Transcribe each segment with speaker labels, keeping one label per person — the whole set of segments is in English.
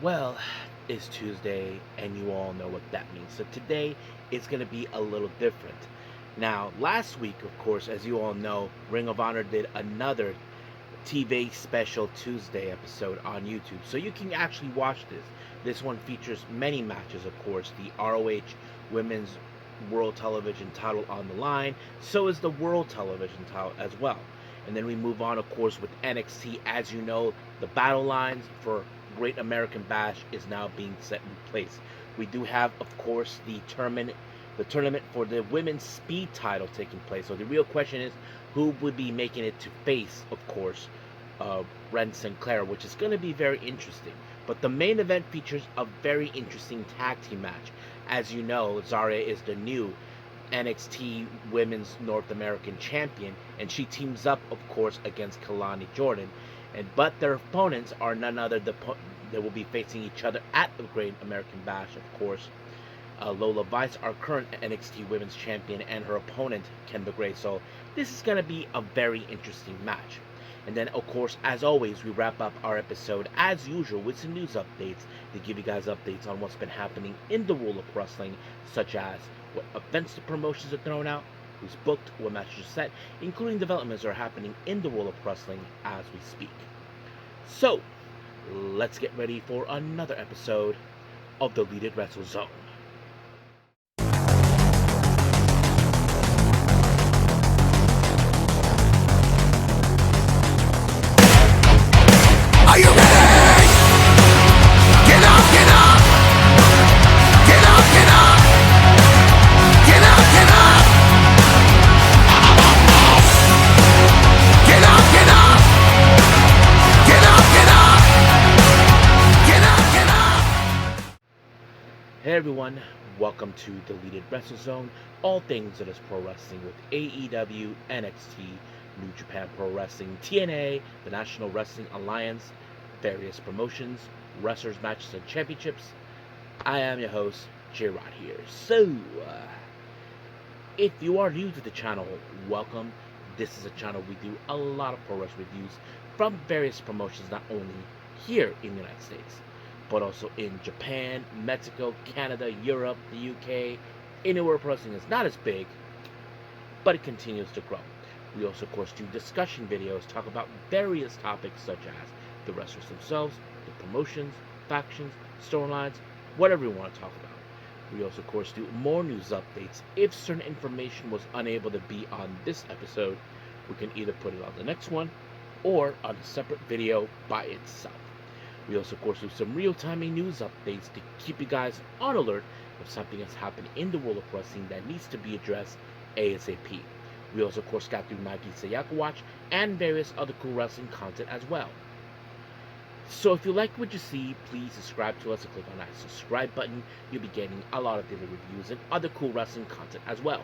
Speaker 1: Well, it's Tuesday, and you all know what that means. So today is going to be a little different. Now, last week, of course, as you all know, Ring of Honor did another TV special Tuesday episode on YouTube. So you can actually watch this. This one features many matches, of course. The ROH Women's World Television title on the line. So is the World Television title as well. And then we move on, of course, with NXT. As you know, the battle lines for Great American Bash is now being set in place. We do have, of course, the tournament for the women's speed title taking place. So the real question is, who would be making it to face, of course, Ren Sinclair, which is going to be very interesting. But the main event features a very interesting tag team match. As you know, Zarya is the new NXT Women's North American Champion, and she teams up, of course, against Kalani Jordan. But their opponents are none other than they will be facing each other at the Great American Bash, of course. Lola Vice, our current NXT Women's Champion, and her opponent, Kendra Gray. So this is going to be a very interesting match. And then, of course, as always, we wrap up our episode, as usual, with some news updates to give you guys updates on what's been happening in the world of wrestling, such as what events the promotions are throwing out, who's booked, what matches are set, including developments that are happening in the world of wrestling as we speak. So, let's get ready for another episode of the Deleted Wrestle Zone.
Speaker 2: Are you ready? Get up, get up! Get up, get up! Get up, get up! Get up, get up! Get up, get up! Get up, get up!
Speaker 1: Hey everyone, welcome to Deleted Wrestle Zone, all things that is pro wrestling with AEW, NXT, New Japan Pro Wrestling, TNA, the National Wrestling Alliance, various promotions, wrestlers, matches, and championships. I am your host, J-Rod here. So, if you are new to the channel, welcome. This is a channel we do a lot of pro wrestling reviews from various promotions, not only here in the United States, but also in Japan, Mexico, Canada, Europe, the UK, anywhere pro wrestling is not as big, but it continues to grow. We also, of course, do discussion videos, talk about various topics such as the wrestlers themselves, the promotions, factions, storylines, whatever we want to talk about. We also, of course, do more news updates. If certain information was unable to be on this episode, we can either put it on the next one or on a separate video by itself. We also, of course, do some real-time news updates to keep you guys on alert if something has happened in the world of wrestling that needs to be addressed ASAP. We also, of course, got through Nike Sayaka Watch and various other cool wrestling content as well. So if you like what you see, please subscribe to us and click on that subscribe button. You'll be getting a lot of daily reviews and other cool wrestling content as well.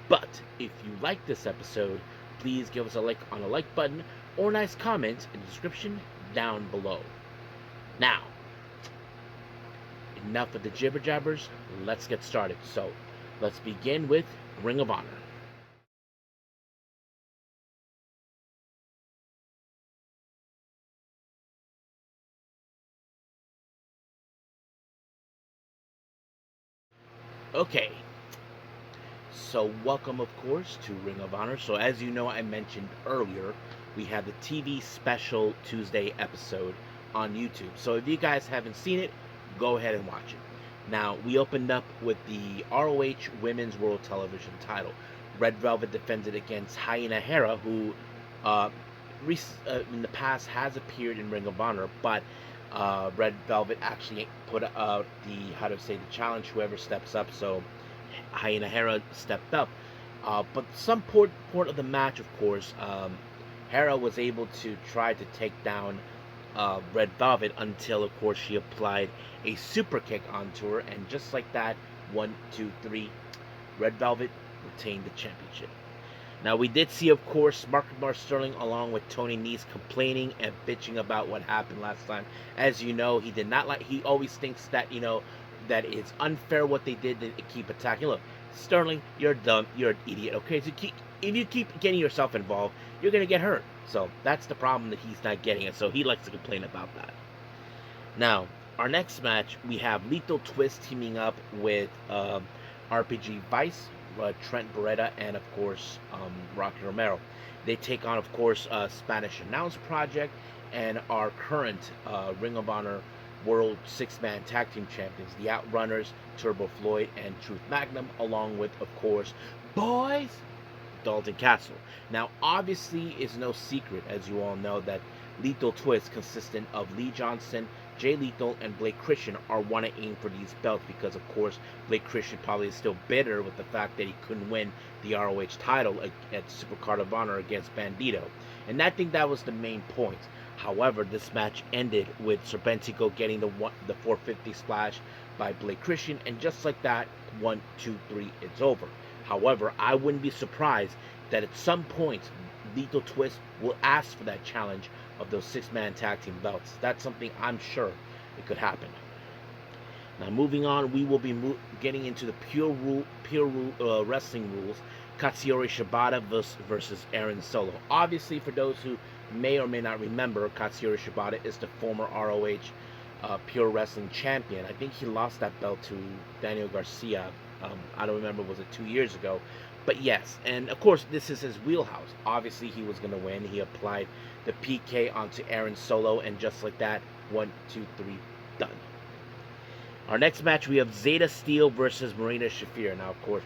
Speaker 1: But if you like this episode, please give us a like on the like button or a nice comment in the description down below. Now, enough of the jibber jabbers, let's get started. So, let's begin with Ring of Honor. Okay, so welcome, of course, to Ring of Honor. So as you know, I mentioned earlier, we have the TV special Tuesday episode on YouTube. So if you guys haven't seen it, go ahead and watch it. Now, we opened up with the ROH Women's World Television title. Red Velvet defended against Hyena Hera, who in the past has appeared in Ring of Honor, but Red Velvet actually put out the challenge, whoever steps up. So Hyena Hera stepped up, but some part of the match, of course, Hera was able to try to take down Red Velvet until, of course, she applied a super kick onto her, and just like that, 1, 2, 3, Red Velvet retained the championship. Now, we did see, of course, Mark Sterling along with Tony Nese complaining and bitching about what happened last time. As you know, he did not like, he always thinks that, that it's unfair what they did to keep attacking. Look, Sterling, you're dumb, you're an idiot, okay? So if you keep getting yourself involved, you're going to get hurt. So that's the problem, that he's not getting it. So he likes to complain about that. Now, Our next match, we have Lethal Twist teaming up with RPG Vice, Trent Beretta, and of course Rocky Romero. They take on, of course, Spanish Announce Project and our current Ring of Honor World Six-Man Tag Team Champions, the Outrunners, Turbo Floyd, and Truth Magnum, along with, of course, boys, Dalton Castle. Now, obviously, it's no secret, as you all know, that Lethal Twist, consistent of Lee Johnson, Jay Lethal, and Blake Christian, are wanting for these belts because, of course, Blake Christian probably is still bitter with the fact that he couldn't win the ROH title at Supercard of Honor against Bandito. And I think that was the main point. However, this match ended with Serpentico getting the 450 splash by Blake Christian, and just like that, 1, 2, 3, it's over. However, I wouldn't be surprised that at some point Lethal Twist will ask for that challenge of those six-man tag team belts. That's something I'm sure it could happen. Now, moving on, we will be getting into the pure wrestling rules. Katsuyori Shibata versus Aaron Solo. Obviously, for those who may or may not remember, Katsuyori Shibata is the former ROH Pure Wrestling Champion. I think he lost that belt to Daniel Garcia. I don't remember, was it 2 years ago? But yes, and of course, this is his wheelhouse. Obviously, he was going to win. He applied the PK onto Aaron Solo, and just like that, 1, 2, 3, done. Our next match, we have Jada Steelz versus Marina Shafir. Now, of course,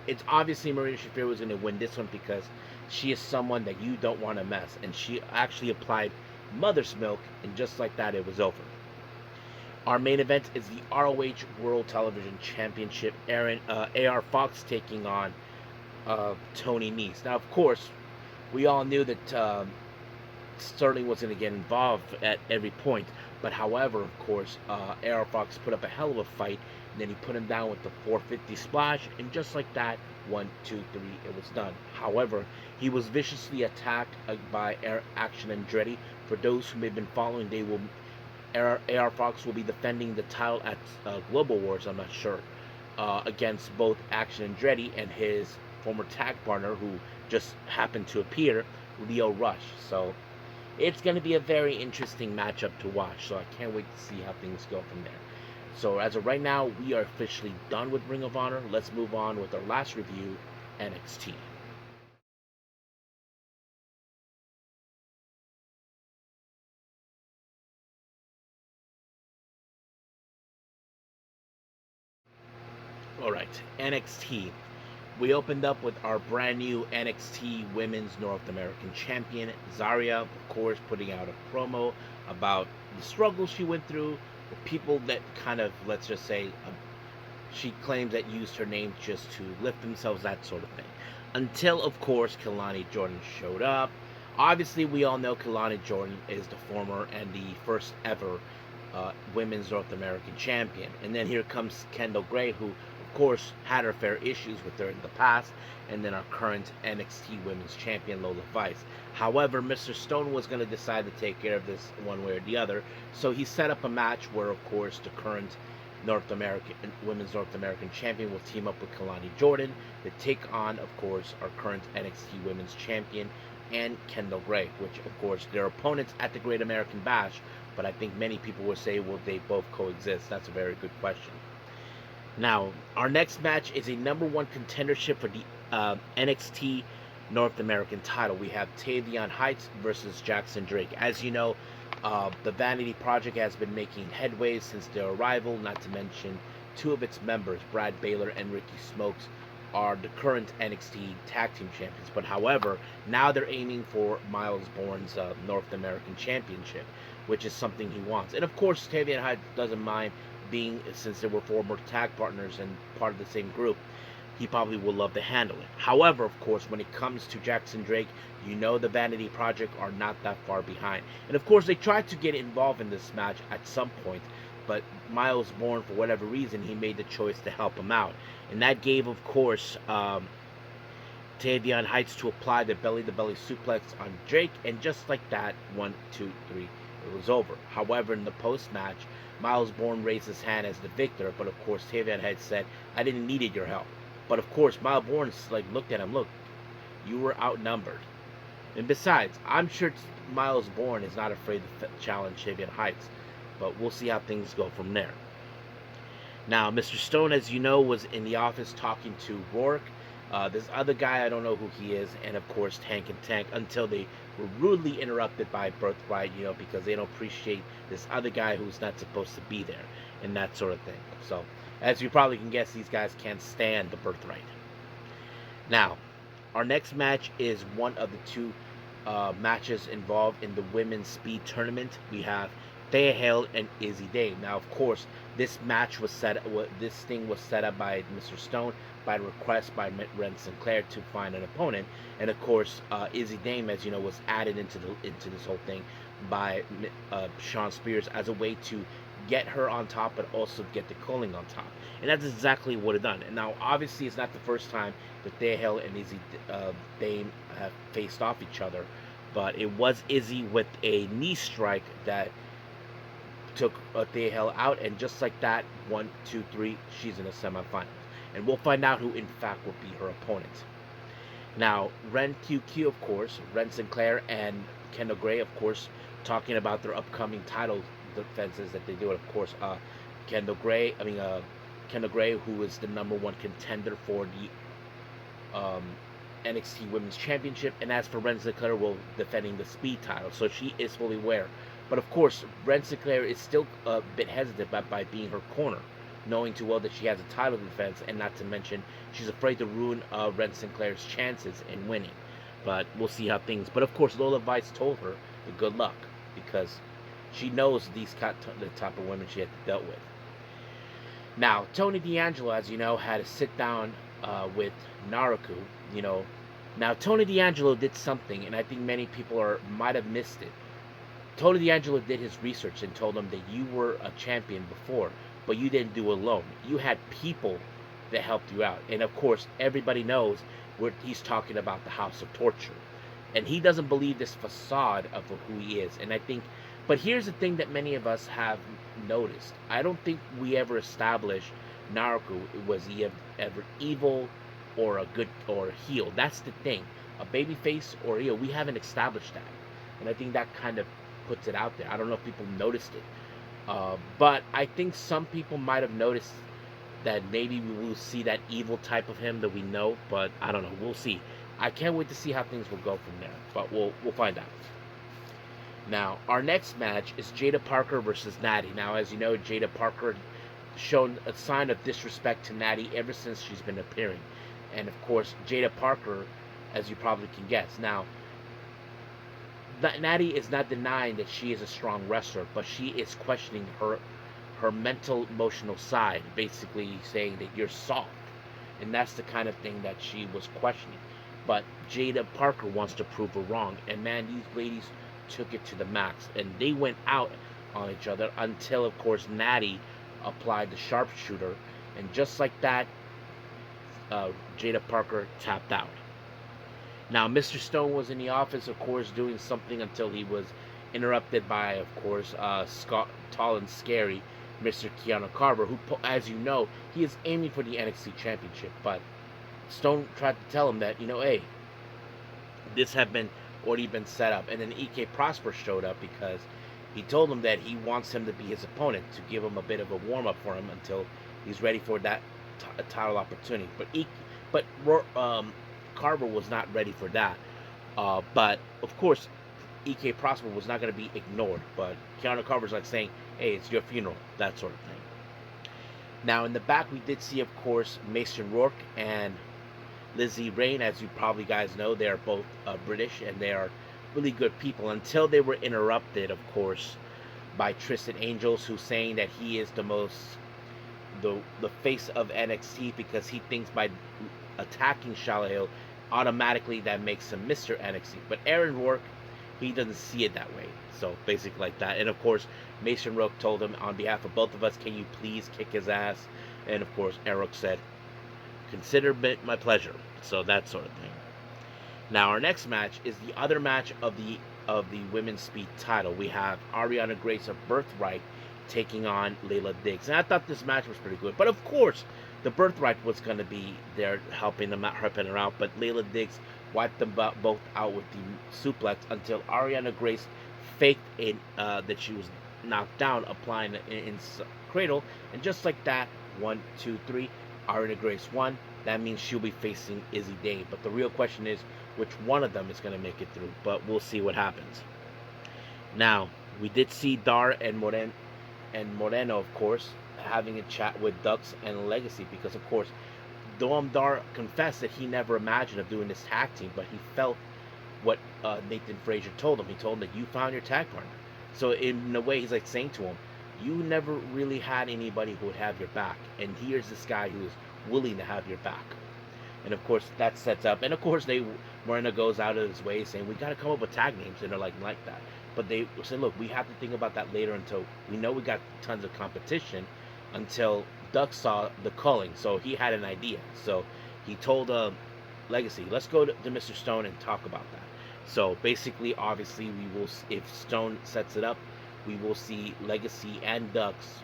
Speaker 1: it's obviously Marina Shafir was going to win this one because she is someone that you don't want to mess, and she actually applied mother's milk, and just like that, it was over. Our main event is the ROH World Television Championship. AR Fox taking on Tony Nese. Now, of course, we all knew that Sterling was going to get involved at every point. But however, of course, AR Fox put up a hell of a fight. And then he put him down with the 450 splash. And just like that, 1, 2, 3, it was done. However, he was viciously attacked by Action Andretti. For those who may have been following, AR Fox will be defending the title at Global Wars, I'm not sure, against both Action Andretti and his former tag partner, who just happened to appear, Leo Rush. So it's going to be a very interesting matchup to watch. So I can't wait to see how things go from there. So as of right now, we are officially done with Ring of Honor. Let's move on with our last review, NXT. Alright, NXT. We opened up with our brand new NXT Women's North American Champion, Zarya, of course, putting out a promo about the struggles she went through, the people that kind of, let's just say, she claims that used her name just to lift themselves, that sort of thing. Until, of course, Kelani Jordan showed up. Obviously, we all know Kelani Jordan is the former and the first ever Women's North American Champion. And then here comes Kendall Gray, who of course had her fair issues with her in the past, and then our current NXT Women's Champion, Lola Vice. However, Mr. Stone was going to decide to take care of this one way or the other, so he set up a match where, of course, the current Women's North American Champion will team up with Kelani Jordan to take on, of course, our current NXT Women's Champion and Kendall Gray, which, of course, their opponents at the Great American Bash, but I think many people will say, will they both coexist? That's a very good question. Now, our next match is a #1 contendership for the NXT North American title. We have Tavion Heights versus Jackson Drake. As you know, the Vanity Project has been making headway since their arrival, not to mention 2 of its members, Brad Baylor and Ricky Smokes, are the current NXT Tag Team Champions. But however, now they're aiming for Miles Bourne's North American Championship, which is something he wants. And of course, Tavion Heights doesn't mind being, since they were former tag partners and part of the same group, he probably will love to handle it. However, of course, when it comes to Jackson Drake, you know the Vanity Project are not that far behind. And of course, they tried to get involved in this match at some point, but Miles Bourne, for whatever reason, he made the choice to help him out. And that gave, of course, Tavion Heights to apply the belly-to-belly suplex on Drake, and just like that, 1, 2, 3, it was over. However, in the post-match, Miles Bourne raised his hand as the victor, but of course Tavion Heights said, I didn't need your help. But of course, Miles Bourne looked at him, look, you were outnumbered. And besides, I'm sure Miles Bourne is not afraid to challenge Tavion Heights. but we'll see how things go from there. Now, Mr. Stone, as you know, was in the office talking to Rourke. This other guy, I don't know who he is, and of course Tank and Tank, until they were rudely interrupted by Birthright, because they don't appreciate this other guy who's not supposed to be there, and that sort of thing. So, as you probably can guess, these guys can't stand the Birthright. Now, our next match is one of the two matches involved in the women's speed tournament. We have Thea Hale and Izzy Dame. Now, of course, this match was set up by Mr. Stone by request by Ren Sinclair to find an opponent, and of course, Izzy Dame, as you know, was added into this whole thing by Shawn Spears as a way to get her on top, but also get the Culling on top, and that's exactly what it done. And now, obviously, it's not the first time that Thea Hale and Izzy Dame have faced off each other, but it was Izzy with a knee strike that took Thea Hale out, and just like that, 1, 2, 3, she's in the semifinals. And we'll find out who, in fact, will be her opponent. Now, Ren QQ, of course, Ren Sinclair and Kendall Gray, of course, talking about their upcoming title defenses that they do. And of course, Kendall Gray, who is the #1 contender for the NXT Women's Championship, and as for Ren Sinclair, will defending the Speed title, so she is fully aware. But of course, Ren Sinclair is still a bit hesitant by being her corner, knowing too well that she has a title defense, and not to mention she's afraid to ruin Ren Sinclair's chances in winning. But we'll see how things. But of course, Lola Vice told her the good luck, because she knows the type of women she had dealt with. Now, Tony D'Angelo, as you know, had a sit down with Naruku. Now Tony D'Angelo did something, and I think many people might have missed it. Tony D'Angelo did his research and told him that you were a champion before, but you didn't do it alone. You had people that helped you out. And of course, everybody knows where he's talking about the House of Torture. And he doesn't believe this facade of who he is. And I think, but here's the thing that many of us have noticed. I don't think we ever established Naruku, was he ever evil or a good or a heel. That's the thing. A babyface or a heel, we haven't established that. And I think that kind of puts it out there. I don't know if people noticed it. But I think some people might have noticed that maybe we will see that evil type of him that we know, but I don't know. We'll see. I can't wait to see how things will go from there, but we'll find out. Now, our next match is Jada Parker versus Nattie. Now, as you know, Jada Parker shown a sign of disrespect to Nattie ever since she's been appearing. And of course, Jada Parker, as you probably can guess. Now, Nattie is not denying that she is a strong wrestler, but she is questioning her mental, emotional side, basically saying that you're soft. And that's the kind of thing that she was questioning. But Jada Parker wants to prove her wrong. And man, these ladies took it to the max. And they went out on each other until, of course, Nattie applied the sharpshooter. And just like that, Jada Parker tapped out. Now, Mr. Stone was in the office, of course, doing something until he was interrupted by, of course, tall and scary Mr. Keanu Carver, who, as you know, he is aiming for the NXT Championship. But Stone tried to tell him that, hey, this had already been set up. And then EK Prosper showed up because he told him that he wants him to be his opponent, to give him a bit of a warm-up for him until he's ready for that title opportunity. But Carver was not ready for that. But, of course, EK Prosper was not going to be ignored. But Keanu Carver's like saying, hey, it's your funeral, that sort of thing. Now, in the back, we did see, of course, Mason Rourke and Lizzie Rain. As you probably guys know, they are both British, and they are really good people, until they were interrupted, of course, by Tristan Angels, who's saying that he is the face of NXT because he thinks by attacking Shallow automatically that makes him Mr. NXT. But Aaron Rourke, he doesn't see it that way. So basically like that. And of course, Mason Rourke told him, on behalf of both of us, can you please kick his ass? And of course, Aaron Rourke said, consider it my pleasure. So that sort of thing. Now, our next match is the other match of the women's speed title. We have Ariana Grace of Birthright taking on Layla Diggs. And I thought this match was pretty good. But of course, the Birthright was going to be there helping her out. But Layla Diggs wiped them both out with the suplex until Ariana Grace faked that she was knocked down, applying in cradle, and just like that, 1, 2, 3, Ariana Grace won. That means she'll be facing Izzy Day. But the real question is, which one of them is going to make it through? But we'll see what happens. Now, we did see Dar and Moreno, of course, having a chat with Dux and Legacy because, of course, Dom Dar confessed that he never imagined of doing this tag team, but he felt what Nathan Frazier told him. He told him that you found your tag partner. So in a way, he's like saying to him, you never really had anybody who would have your back, and here's this guy who is willing to have your back. And of course, that sets up. And of course, Moreno goes out of his way saying we got to come up with tag names, and they're like that. But they said, look, we have to think about that later until we know we got tons of competition. Until Duck saw the culling, so he had an idea. So he told Legacy, let's go to Mr. Stone and talk about that. So basically, obviously, we will, if Stone sets it up, we will see Legacy and Ducks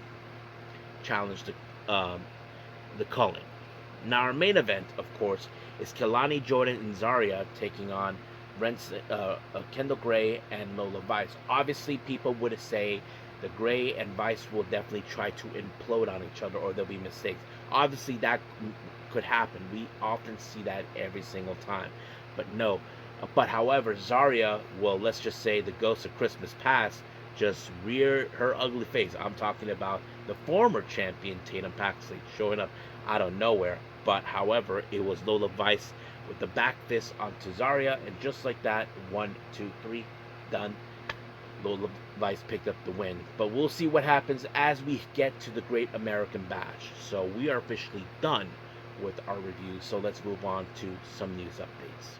Speaker 1: challenge the culling. Now, our main event, of course, is Kelani, Jordan, and Zarya taking on Kendall Gray and Lola Vice. Obviously, people would say the Gray and Vice will definitely try to implode on each other, or there'll be mistakes. Obviously, that could happen. We often see that every single time. But no. But however, Zarya, well, let's just say the ghost of Christmas past just reared her ugly face. I'm talking about the former champion Tatum Paxley showing up out of nowhere. But however, it was Lola Vice with the back fist onto Zarya, and just like that, 1, 2, 3, done. Lola Vice picked up the win. But we'll see what happens as we get to the Great American Bash. So we are officially done with our review. So let's move on to some news updates.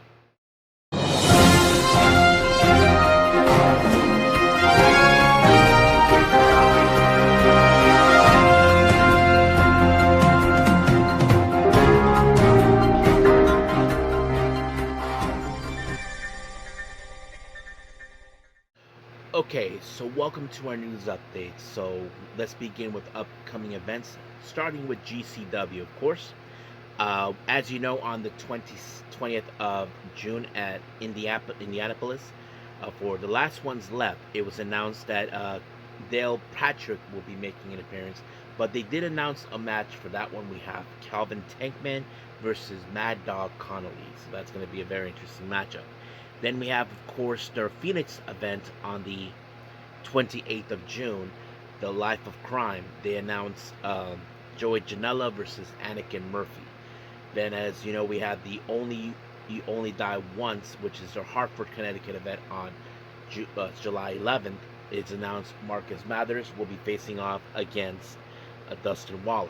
Speaker 1: Okay, so welcome to our news update. So let's begin with upcoming events, starting with GCW, of course. As you know, on the 20th of June at Indianapolis, for the last ones left, it was announced that Dale Patrick will be making an appearance, but they did announce a match for that one. We have Calvin Tankman versus Mad Dog Connolly, so that's going to be a very interesting matchup. Then we have, of course, their Phoenix event on the 28th of June, The Life of Crime. They announced Joey Janela versus Anakin Murphy. Then, as you know, we have the You Only Die Once, which is their Hartford, Connecticut event on July 11th. It's announced Marcus Mathers will be facing off against Dustin Waller.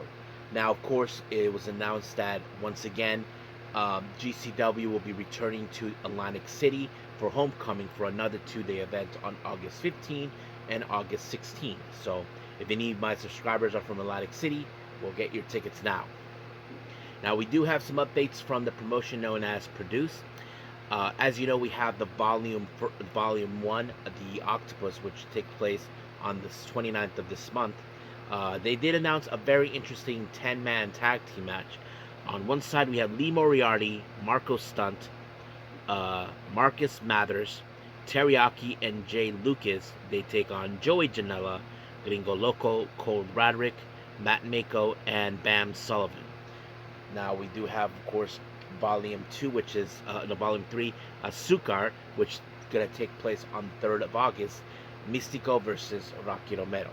Speaker 1: Now, of course, it was announced that, once again, GCW will be returning to Atlantic City for Homecoming for another 2-day event on August 15 and August 16. So if any of my subscribers are from Atlantic City, we'll get your tickets now. Now, we do have some updates from the promotion known as Produce. As you know, we have the Volume 1, the Octopus, which takes place on the 29th of this month. They did announce a very interesting 10-man tag team match. On one side, we have Lee Moriarty, Marco Stunt, Marcus Mathers, Teriyaki, and Jay Lucas. They take on Joey Janela, Gringo Loco, Cole Radrick, Matt Mako, and Bam Sullivan. Now, we do have, of course, Volume 2, which is, Volume 3, Azúcar, which is going to take place on the 3rd of August, Místico versus Rocky Romero.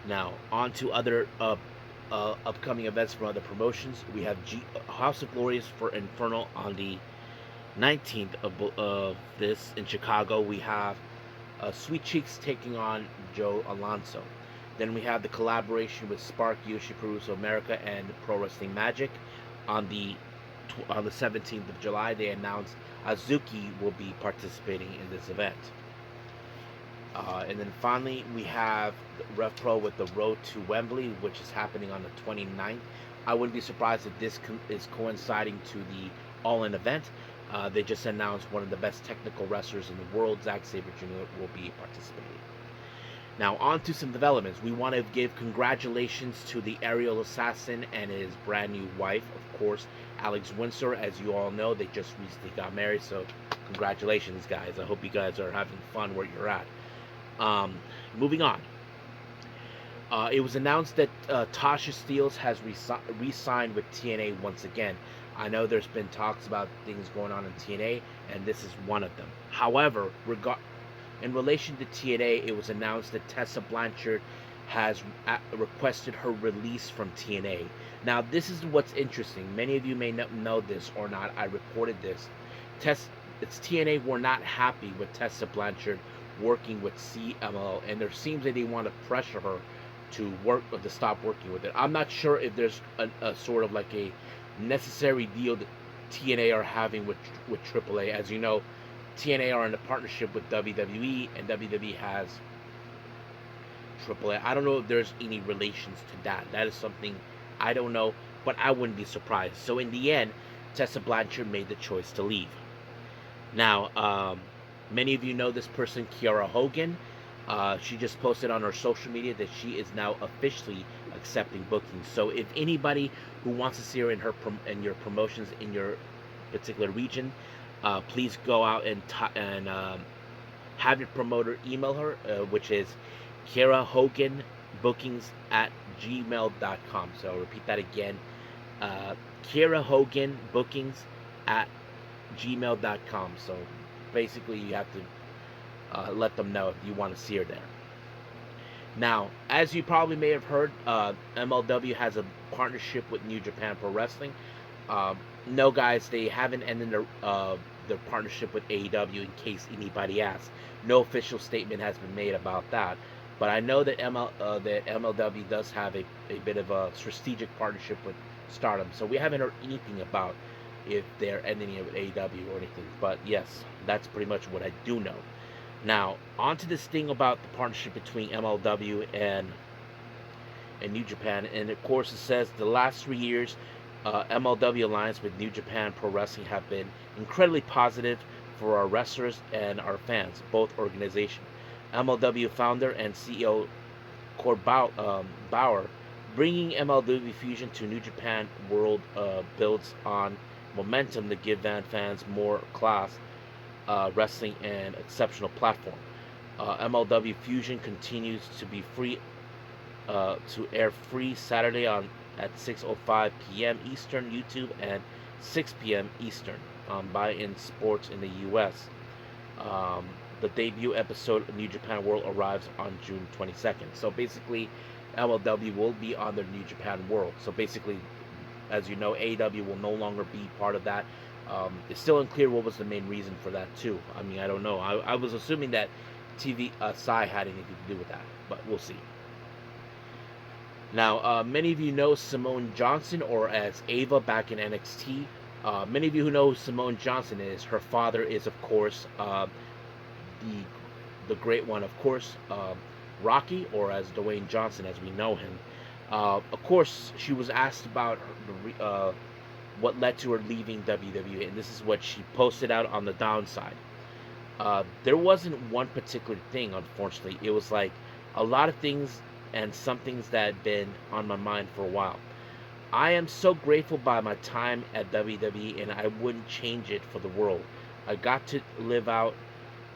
Speaker 1: Now, on to other upcoming events from other promotions. We have House of Glorious for Infernal on the 19th of this in Chicago. We have Sweet Cheeks taking on Joe Alonso. Then we have the collaboration with Spark, Joshi Puroresu of America, and Pro Wrestling Magic on the 17th of July. They announced Azuki will be participating in this event. And then finally, we have RevPro with the Road to Wembley, which is happening on the 29th. I wouldn't be surprised if this is coinciding to the All-In event. They just announced one of the best technical wrestlers in the world, Zack Sabre Jr., will be participating. Now, on to some developments. We want to give congratulations to the Aerial Assassin and his brand new wife, of course, Alex Windsor. As you all know, they just recently got married, so congratulations, guys. I hope you guys are having fun where you're at. Moving on. It was announced that Tasha Steelz has re-signed with TNA once again. I know there's been talks about things going on in TNA, and this is one of them. However, in relation to TNA, it was announced that Tessa Blanchard has requested her release from TNA. Now, this is what's interesting. Many of you may not know this or not. I reported this. It's TNA were not happy with Tessa Blanchard working with CML, and there seems that they want to pressure her to work or to stop working with it. I'm not sure if there's a sort of like a necessary deal that TNA are having with AAA. As you know, TNA are in a partnership with WWE, and WWE has AAA. I don't know if there's any relations to that. That is something I don't know, but I wouldn't be surprised. So in the end, Tessa Blanchard made the choice to leave. Now, many of you know this person, Kiera Hogan. She just posted on her social media that she is now officially accepting bookings. So if anybody who wants to see her in your promotions in your particular region, please go out and have your promoter email her, which is Kiera Hogan bookings at gmail.com. So I'll repeat that again. Kiera Hogan bookings at gmail.com. So basically you have to let them know if you want to see her there. Now, as you probably may have heard, MLW has a partnership with New Japan Pro Wrestling. No, guys, they haven't ended their partnership with AEW, in case anybody asks. No official statement has been made about that. But I know that MLW does have a bit of a strategic partnership with Stardom. So we haven't heard anything about if they're ending it with AEW or anything. But yes, that's pretty much what I do know. Now, on to this thing about the partnership between MLW and New Japan. And of course, it says the last 3 years, MLW alliance with New Japan Pro Wrestling have been incredibly positive for our wrestlers and our fans, both organizations. MLW founder and CEO Cord Bauer, bringing MLW Fusion to New Japan World builds on momentum to give fans more class wrestling and exceptional platform. MLW Fusion continues to be free to air free Saturday at 6:05 p.m. Eastern YouTube and 6 p.m. Eastern on Buy-In Sports in the U.S. The debut episode of New Japan World arrives on June 22nd. So basically, MLW will be on the New Japan World. So basically, as you know, AEW will no longer be part of that. It's still unclear what was the main reason for that too. I mean, I don't know. I was assuming that TV Sai had anything to do with that, but we'll see. Now, many of you know Smone Johnson, or as Ava back in NXT. Many of you who know who Smone Johnson is, her father is, of course, the great one, of course, Rocky, or as Dwayne Johnson, as we know him. Of course, she was asked about what led to her leaving WWE, and this is what she posted out on the downside. There wasn't one particular thing, unfortunately. It was like a lot of things, and some things that had been on my mind for a while. I am so grateful by my time at WWE, and I wouldn't change it for the world. I got to live out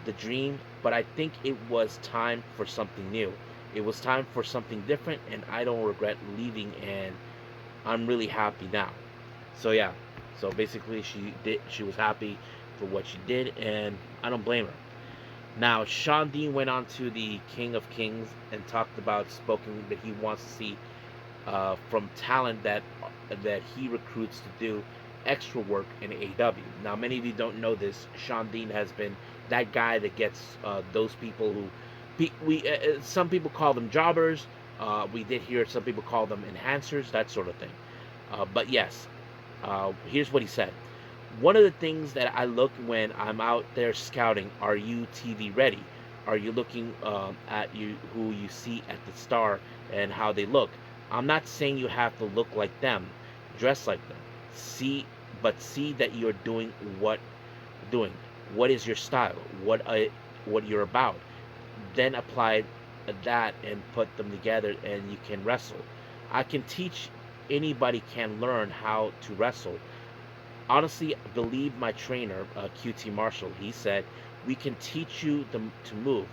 Speaker 1: the dream, but I think it was time for something new. It was time for something different, and I don't regret leaving, and I'm really happy now. So yeah, so basically she was happy for what she did, and I don't blame her. Now, Shawn Dean went on to the King of Kings and talked about spoken that he wants to see from talent that he recruits to do extra work in AEW. Now, many of you don't know this. Shawn Dean has been that guy that gets those people who some people call them jobbers. We did hear some people call them enhancers, that sort of thing. But yes, here's what he said. One of the things that I look when I'm out there scouting, are you TV ready? Are you looking at who you see at the star and how they look? I'm not saying you have to look like them, dress like them. See that you're doing what is your style, what you're about. Then apply that and put them together, and you can wrestle. I can teach. Anybody can learn how to wrestle. Honestly, believe my trainer, QT Marshall. He said, we can teach you to move.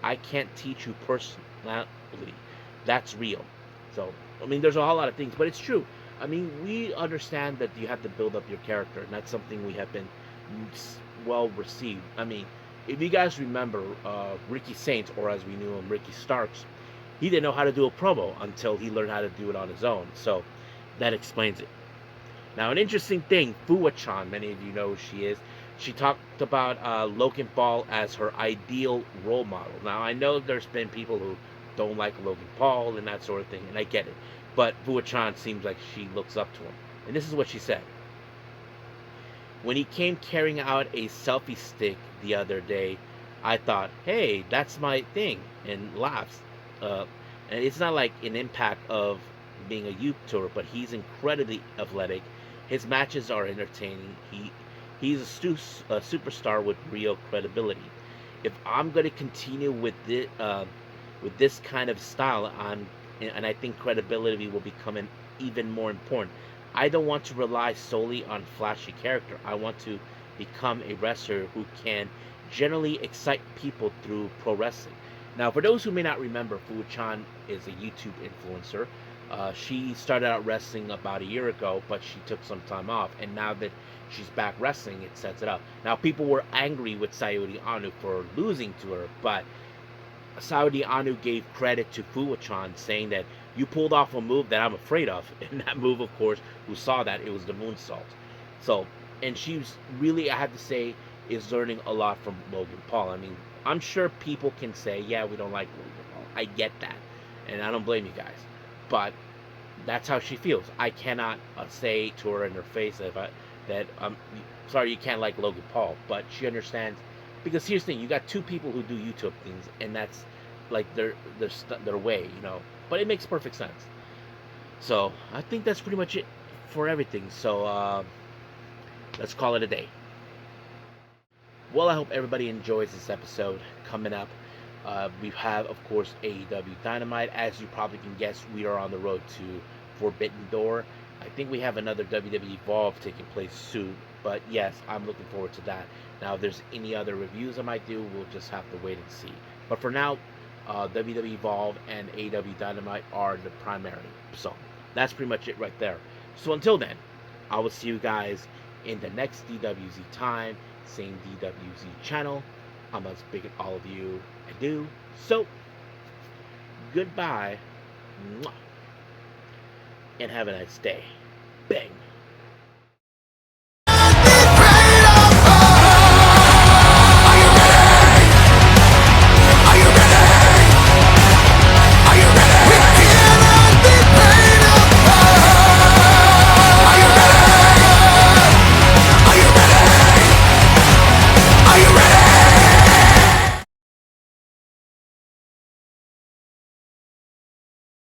Speaker 1: I can't teach you personality. That's real. So, I mean, there's a whole lot of things, but it's true. I mean, we understand that you have to build up your character, and that's something we have been well received. I mean, if you guys remember Ricky Saints, or as we knew him, Ricky Starks, he didn't know how to do a promo until he learned how to do it on his own. So that explains it. Now, an interesting thing, Fuwa-Chan, many of you know who she is. She talked about Logan Paul as her ideal role model. Now, I know there's been people who don't like Logan Paul and that sort of thing, and I get it. But Fuwa-Chan seems like she looks up to him. And this is what she said. When he came carrying out a selfie stick the other day, I thought, hey, that's my thing, and laughs. And it's not like an impact of being a youth tour, but he's incredibly athletic. His matches are entertaining. He's a superstar with real credibility. If I'm going to continue with this kind of style, and I think credibility will become even more important. I don't want to rely solely on flashy character. I want to become a wrestler who can generally excite people through pro wrestling. Now, for those who may not remember, Fuwa-Chan is a YouTube influencer. She started out wrestling about a year ago, but she took some time off, and now that she's back wrestling, it sets it up. Now, people were angry with Sayuri Anu for losing to her, but Sayuri Anu gave credit to Fuwa-Chan, saying that you pulled off a move that I'm afraid of, and that move, of course, who saw that, it was the moonsault. So, and she's really, I have to say, is learning a lot from Logan Paul. I mean, I'm sure people can say, yeah, we don't like Logan Paul. I get that, and I don't blame you guys. But that's how she feels. I cannot say to her in her face that I'm sorry you can't like Logan Paul, but she understands, because here's the thing: you got two people who do YouTube things, and that's like their way, you know. But it makes perfect sense. So I think that's pretty much it for everything. So let's call it a day. Well, I hope everybody enjoys this episode. Coming up, we have, of course, AEW Dynamite. As you probably can guess, we are on the road to Forbidden Door. I think we have another WWE Evolve taking place soon. But yes, I'm looking forward to that. Now, if there's any other reviews I might do, we'll just have to wait and see. But for now, WWE Evolve and AEW Dynamite are the primary. So that's pretty much it right there. So until then, I will see you guys in the next DWZ time, same DWZ channel. I'm as big at all of you do. So, goodbye, and have a nice day. Bang.